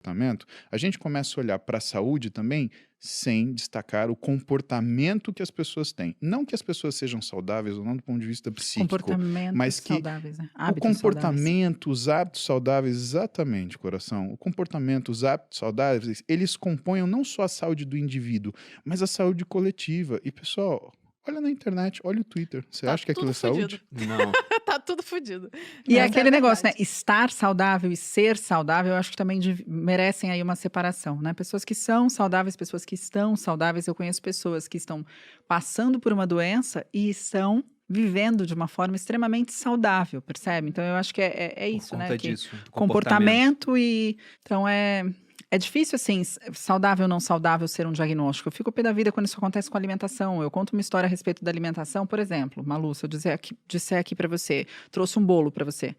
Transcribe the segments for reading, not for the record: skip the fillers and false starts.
comportamento, a gente começa a olhar para a saúde também sem destacar o comportamento que as pessoas têm. Não que as pessoas sejam saudáveis ou não do ponto de vista psíquico, Comportamentos mas que saudáveis, né? o Hábitos saudáveis. comportamento, os hábitos saudáveis, exatamente, coração. O comportamento, os hábitos saudáveis, eles compõem não só a saúde do indivíduo, mas a saúde coletiva. E, pessoal, olha na internet, olha o Twitter. Você Tá acha que aquilo tudo é saúde? fudido. Não. Tá tudo fudido. E é Essa aquele a negócio, né? verdade. Estar saudável e ser saudável, eu acho que também merecem aí uma separação, né? Pessoas que são saudáveis, pessoas que estão saudáveis. Eu conheço pessoas que estão passando por uma doença e estão vivendo de uma forma extremamente saudável, percebe? Então, eu acho que é Por isso, né? conta Que disso, do comportamento e... Então, é difícil, assim, saudável ou não saudável ser um diagnóstico. Eu fico pé da vida quando isso acontece com a alimentação. Eu conto uma história a respeito da alimentação, por exemplo. Malu, se eu disser aqui para você, trouxe um bolo para você.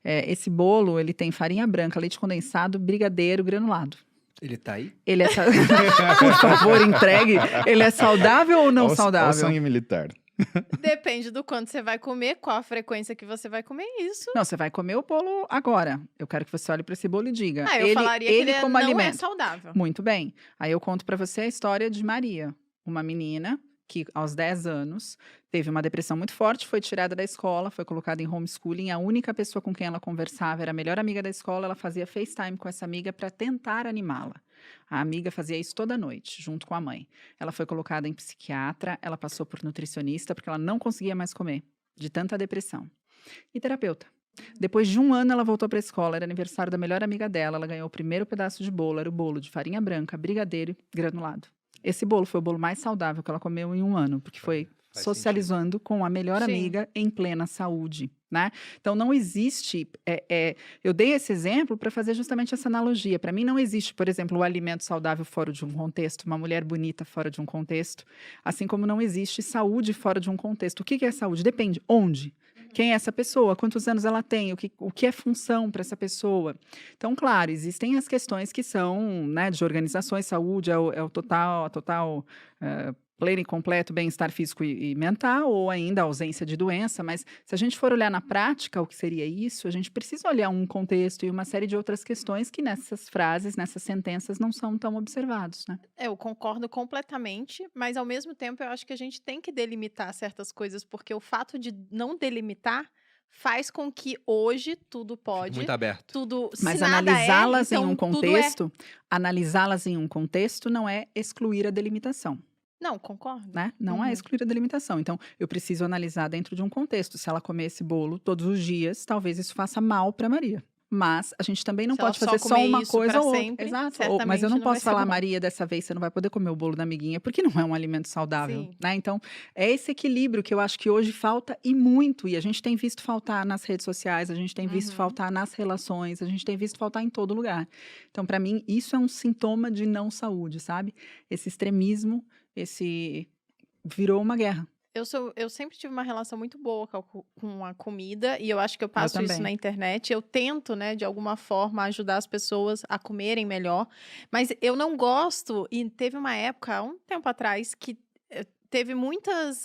Esse bolo, ele tem farinha branca, leite condensado, brigadeiro, granulado. Ele tá aí? Ele é... Por favor, entregue. Ele é saudável ou não Olha o saudável? sangue militar. Depende do quanto você vai comer, qual a frequência que você vai comer isso. Não, você vai comer o bolo agora. Eu quero que você olhe para esse bolo e diga. Eu falaria que ele como não é alimento. saudável. Muito bem. Aí eu conto para você a história de Maria, uma menina que aos 10 anos teve uma depressão muito forte, foi tirada da escola, foi colocada em homeschooling. A única pessoa com quem ela conversava era a melhor amiga da escola. Ela fazia FaceTime com essa amiga para tentar animá-la. A amiga fazia isso toda noite, junto com a mãe. Ela foi colocada em psiquiatra, ela passou por nutricionista, porque ela não conseguia mais comer, de tanta depressão. E terapeuta. Depois de um ano, ela voltou para a escola, era aniversário da melhor amiga dela, ela ganhou o primeiro pedaço de bolo, era o bolo de farinha branca, brigadeiro e granulado. Esse bolo foi o bolo mais saudável que ela comeu em um ano, porque foi Faz socializando com a melhor Sim. amiga em plena saúde, né? Então, não existe... eu dei esse exemplo para fazer justamente essa analogia. Para mim, não existe, por exemplo, o alimento saudável fora de um contexto, uma mulher bonita fora de um contexto, assim como não existe saúde fora de um contexto. O que é saúde? Depende. Onde? Quem é essa pessoa? Quantos anos ela tem? O que é função para essa pessoa? Então, claro, existem as questões que são, né, de organizações, saúde é o total, pleno e completo bem-estar físico e mental, ou ainda a ausência de doença, mas se a gente for olhar na prática o que seria isso, a gente precisa olhar um contexto e uma série de outras questões que nessas frases, nessas sentenças, não são tão observados, né? Eu concordo completamente, mas ao mesmo tempo eu acho que a gente tem que delimitar certas coisas, porque o fato de não delimitar faz com que hoje tudo pode, Muito aberto. tudo, se Mas nada analisá-las então em um tudo analisá-las em um contexto não é excluir a delimitação. Não, concordo. Né? Não é excluir a delimitação. Então, eu preciso analisar dentro de um contexto. Se ela comer esse bolo todos os dias, talvez isso faça mal para Maria. Mas a gente também não Se ela pode fazer só comer uma isso coisa pra ou outra. sempre, Exato. certamente Mas eu não não vai posso ser falar, bom. Maria, dessa vez você não vai poder comer o bolo da amiguinha, porque não é um alimento saudável. Sim. Né? Então, é esse equilíbrio que eu acho que hoje falta e muito. E a gente tem visto faltar nas redes sociais, a gente tem visto faltar nas relações, a gente tem visto faltar em todo lugar. Então, para mim, isso é um sintoma de não saúde, sabe? Esse extremismo, virou uma guerra. Eu sempre tive uma relação muito boa com a comida, e eu acho que eu passo isso também. na internet. Eu tento, né, de alguma forma, ajudar as pessoas a comerem melhor. Mas eu não gosto, e teve uma época, há um tempo atrás, que teve muitas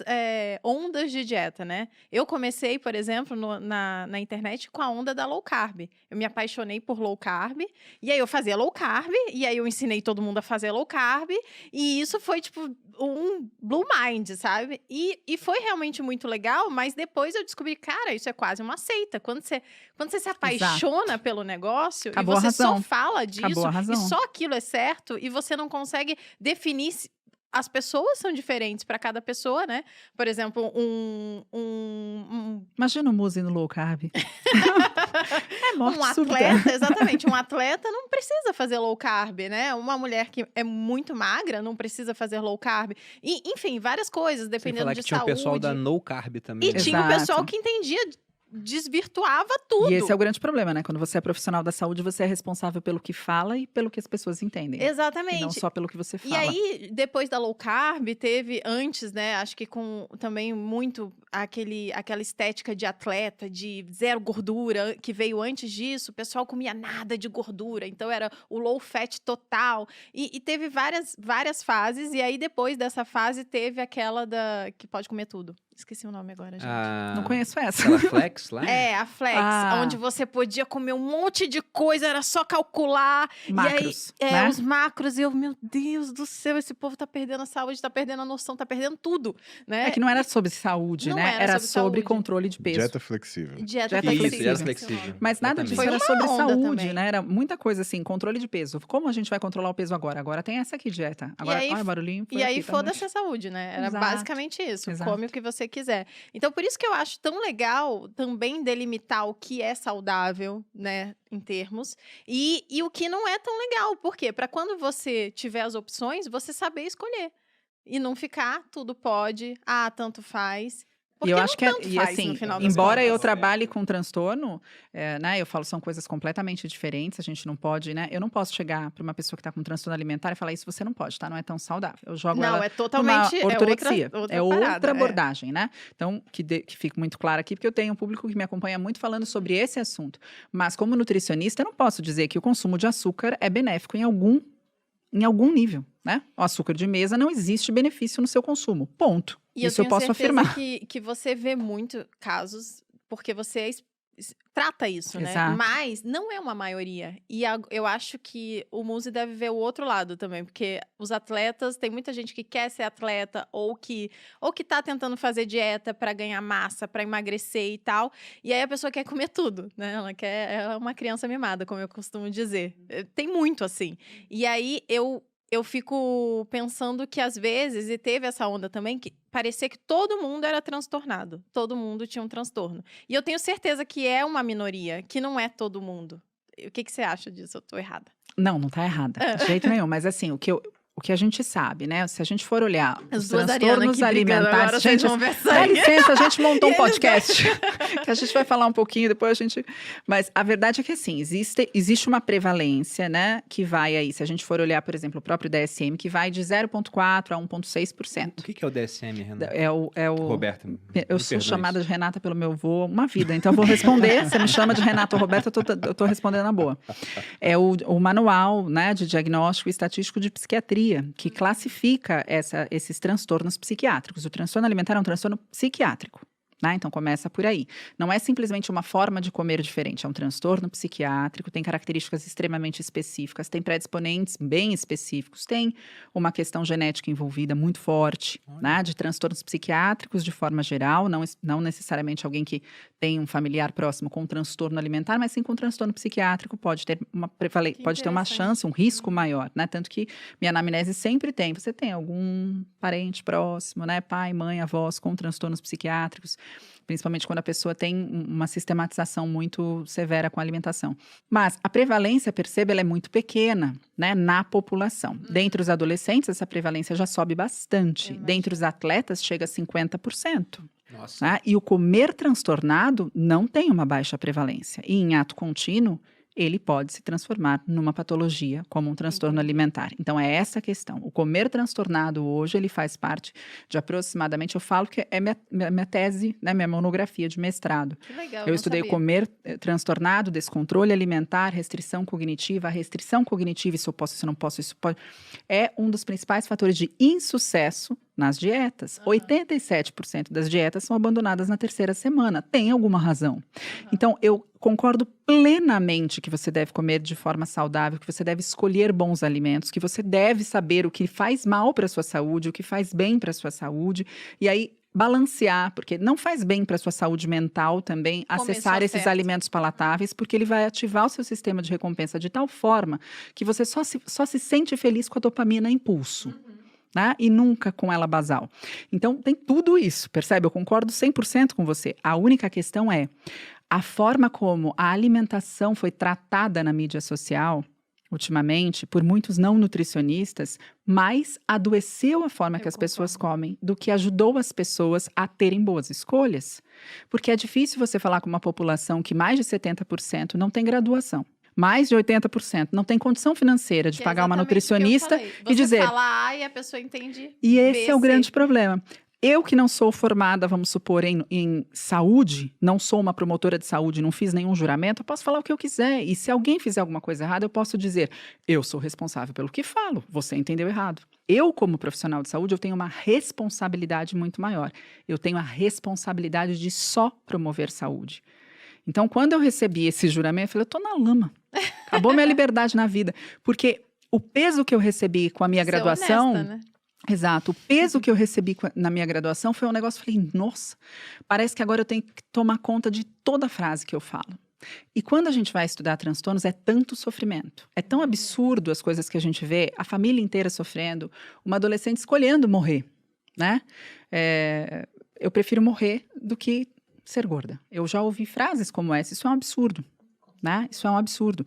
ondas de dieta, né? Eu comecei, por exemplo, na internet com a onda da low carb. Eu me apaixonei por low carb, e aí eu fazia low carb, e aí eu ensinei todo mundo a fazer low carb, e isso foi, tipo, um blue mind, sabe? E foi realmente muito legal, mas depois eu descobri, cara, isso é quase uma seita. Quando você se apaixona pelo negócio, Acabou e a você só razão. fala disso, Acabou a razão. e só aquilo é certo, e você não consegue definir as pessoas são diferentes para cada pessoa, né? Por exemplo, Imagina o Muzi no low carb. É morte um súbita. atleta, exatamente, um atleta não precisa fazer low carb, né? Uma mulher que é muito magra não precisa fazer low carb. E, enfim, várias coisas, Sem dependendo falar de que tinha o saúde. pessoal da no carb também. E né? tinha o Exato. pessoal que entendia, desvirtuava tudo. E esse é o grande problema, né? Quando você é profissional da saúde, você é responsável pelo que fala e pelo que as pessoas entendem. Exatamente. E não só pelo que você fala. E aí, depois da low carb, teve antes, né? Acho que com também muito aquela estética de atleta, de zero gordura, que veio antes disso. O pessoal comia nada de gordura, então era o low fat total. E teve várias fases, e aí depois dessa fase teve aquela que pode comer tudo. Esqueci o nome agora, gente. Não conheço essa. Aquela Flex lá? É, a Flex, Ah. onde você podia comer um monte de coisa, era só calcular. Macros, E aí, né? os macros, e eu, meu Deus do céu, esse povo tá perdendo a saúde, tá perdendo a noção, tá perdendo tudo, né? É que não era sobre saúde, Não né? era Era sobre sobre saúde. controle de peso. Dieta flexível. Dieta Dieta Isso, flexível. dieta flexível. Mas nada disso Foi era uma sobre onda saúde, também. né? Era muita coisa assim, controle de peso. Como a gente vai controlar o peso agora? Agora tem essa aqui, dieta. Agora, aí, olha o barulhinho. foi E aí, aqui, tá foda-se a saúde, né? Era Exato, basicamente isso. exato. Come o que você quiser. Então, por isso que eu acho tão legal também delimitar o que é saudável, né? Em termos. E o que não é tão legal. Por quê? Para quando você tiver as opções, você saber escolher. E não ficar, tudo pode, tanto faz. E Porque eu não acho que, tanto e faz, assim, no final das embora eu contas. trabalhe com transtorno, né, eu falo, são coisas completamente diferentes, a gente não pode, né, eu não posso chegar para uma pessoa que está com transtorno alimentar e falar, isso você não pode, tá, não é tão saudável. Eu jogo Não, ela é numa totalmente ortorexia, é outra parada, abordagem, né, então, que fique muito claro aqui, porque eu tenho um público que me acompanha muito falando sobre esse assunto, mas como nutricionista, eu não posso dizer que o consumo de açúcar é benéfico em algum nível, né, o açúcar de mesa não existe benefício no seu consumo, ponto. E Isso eu tenho posso certeza afirmar. que você vê muito casos, porque você trata isso, né? Exato. Mas não é uma maioria. E eu acho que o Muzi deve ver o outro lado também, porque os atletas, tem muita gente que quer ser atleta ou que tá tentando fazer dieta para ganhar massa, para emagrecer e tal. E aí a pessoa quer comer tudo, né? Ela é uma criança mimada, como eu costumo dizer. Tem muito assim. E aí eu fico pensando que às vezes, e teve essa onda também, que parecia que todo mundo era transtornado. Todo mundo tinha um transtorno. E eu tenho certeza que é uma minoria, que não é todo mundo. O que você acha disso? Eu tô errada. Não tá errada, de jeito nenhum. Mas assim, o que a gente sabe, né? Se a gente for olhar As os duas Ariana transtornos aqui brigando alimentares... agora, Gente, vocês vão ver dá sangue. licença, a gente montou um E eles podcast. Que a gente vai falar um pouquinho, depois a gente... Mas a verdade é que, assim, existe uma prevalência, né? Que vai aí, se a gente for olhar, por exemplo, o próprio DSM, que vai de 0,4% a 1,6%. O que é o DSM, Renato? É o Roberto, eu sou chamada de Renata pelo meu avô uma vida, então eu vou responder. Você me chama de Renata ou Roberta, eu tô respondendo na boa. É o manual, né, de diagnóstico e estatístico de psiquiatria, que classifica esses transtornos psiquiátricos. O transtorno alimentar é um transtorno psiquiátrico. Né? Então, começa por aí. Não é simplesmente uma forma de comer diferente, é um transtorno psiquiátrico, tem características extremamente específicas, tem predisponentes bem específicos, tem uma questão genética envolvida muito forte, né? De transtornos psiquiátricos de forma geral, não necessariamente alguém que tem um familiar próximo com transtorno alimentar, mas sim com transtorno psiquiátrico pode ter uma interessante. chance, um risco maior, né? Tanto que minha anamnese sempre tem. Você tem algum parente próximo, né? Pai, mãe, avós com transtornos psiquiátricos? Principalmente quando a pessoa tem uma sistematização muito severa com a alimentação. Mas a prevalência, perceba, ela é muito pequena, né, na população. Dentre os adolescentes, essa prevalência já sobe bastante. Dentre os atletas, chega a 50%. Nossa. Né? E o comer transtornado não tem uma baixa prevalência. E em ato contínuo, ele pode se transformar numa patologia, como um transtorno alimentar. Então, é essa a questão. O comer transtornado hoje, ele faz parte de aproximadamente, eu falo que é minha tese, né, minha monografia de mestrado. Que legal, Eu estudei o comer transtornado, descontrole alimentar, restrição cognitiva. A restrição cognitiva, isso eu posso, isso eu não posso, isso pode... É um dos principais fatores de insucesso nas dietas. 87% das dietas são abandonadas na terceira semana. Tem alguma razão. Então, eu concordo plenamente que você deve comer de forma saudável, que você deve escolher bons alimentos, que você deve saber o que faz mal para a sua saúde, o que faz bem para a sua saúde. E aí, balancear, porque não faz bem para a sua saúde mental também acessar esses alimentos palatáveis, porque ele vai ativar o seu sistema de recompensa de tal forma que você só se sente feliz com a dopamina impulso. Né? E nunca com ela basal. Então, tem tudo isso, percebe? Eu concordo 100% com você. A única questão é a forma como a alimentação foi tratada na mídia social, ultimamente, por muitos não nutricionistas, mais adoeceu a forma que as pessoas comem do que ajudou as pessoas a terem boas escolhas. Porque é difícil você falar com uma população que mais de 70% não tem graduação. Mais de 80% não tem condição financeira de pagar uma nutricionista e dizer... Você fala A e a pessoa entende E esse B, é o C. grande problema. Eu que não sou formada, vamos supor, em saúde, não sou uma promotora de saúde, não fiz nenhum juramento, eu posso falar o que eu quiser. E se alguém fizer alguma coisa errada, eu posso dizer, eu sou responsável pelo que falo, você entendeu errado. Eu, como profissional de saúde, eu tenho uma responsabilidade muito maior. Eu tenho a responsabilidade de só promover saúde. Então, quando eu recebi esse juramento, eu falei, eu tô na lama. Acabou minha liberdade na vida. Porque o peso que eu recebi com a minha Ser graduação... honesta, né? Exato. O peso que eu recebi na minha graduação foi um negócio, falei, nossa, parece que agora eu tenho que tomar conta de toda a frase que eu falo. E quando a gente vai estudar transtornos, é tanto sofrimento. É tão absurdo as coisas que a gente vê, a família inteira sofrendo, uma adolescente escolhendo morrer, né? Eu prefiro morrer do que ser gorda. Eu já ouvi frases como essa, isso é um absurdo, né? Isso é um absurdo.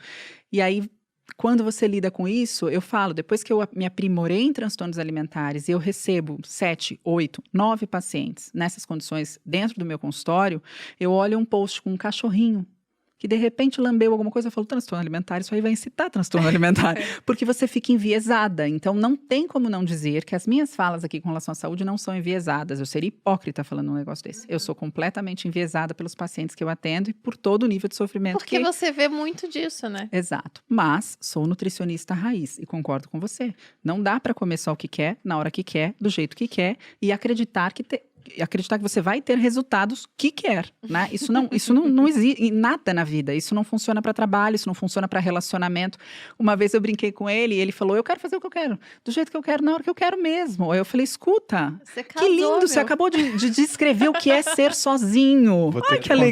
E aí, quando você lida com isso, eu falo, depois que eu me aprimorei em transtornos alimentares e eu recebo 7, 8, 9 pacientes nessas condições dentro do meu consultório, eu olho um post com um cachorrinho que de repente lambeu alguma coisa e falou, transtorno alimentar, isso aí vai incitar transtorno alimentar, porque você fica enviesada. Então, não tem como não dizer que as minhas falas aqui com relação à saúde não são enviesadas. Eu seria hipócrita falando um negócio desse. Eu sou completamente enviesada pelos pacientes que eu atendo e por todo o nível de sofrimento Porque você vê muito disso, né? Exato. Mas sou nutricionista raiz e concordo com você. Não dá para comer só o que quer, na hora que quer, do jeito que quer e acreditar que você vai ter resultados que quer, né? Isso não existe nada na vida. Isso não funciona para trabalho, isso não funciona para relacionamento. Uma vez eu brinquei com ele e ele falou, eu quero fazer o que eu quero, do jeito que eu quero, na hora que eu quero mesmo. Aí eu falei, escuta, Você que casou, lindo, você meu. acabou de descrever o que é ser sozinho. Vou ter Ai, que que alegria.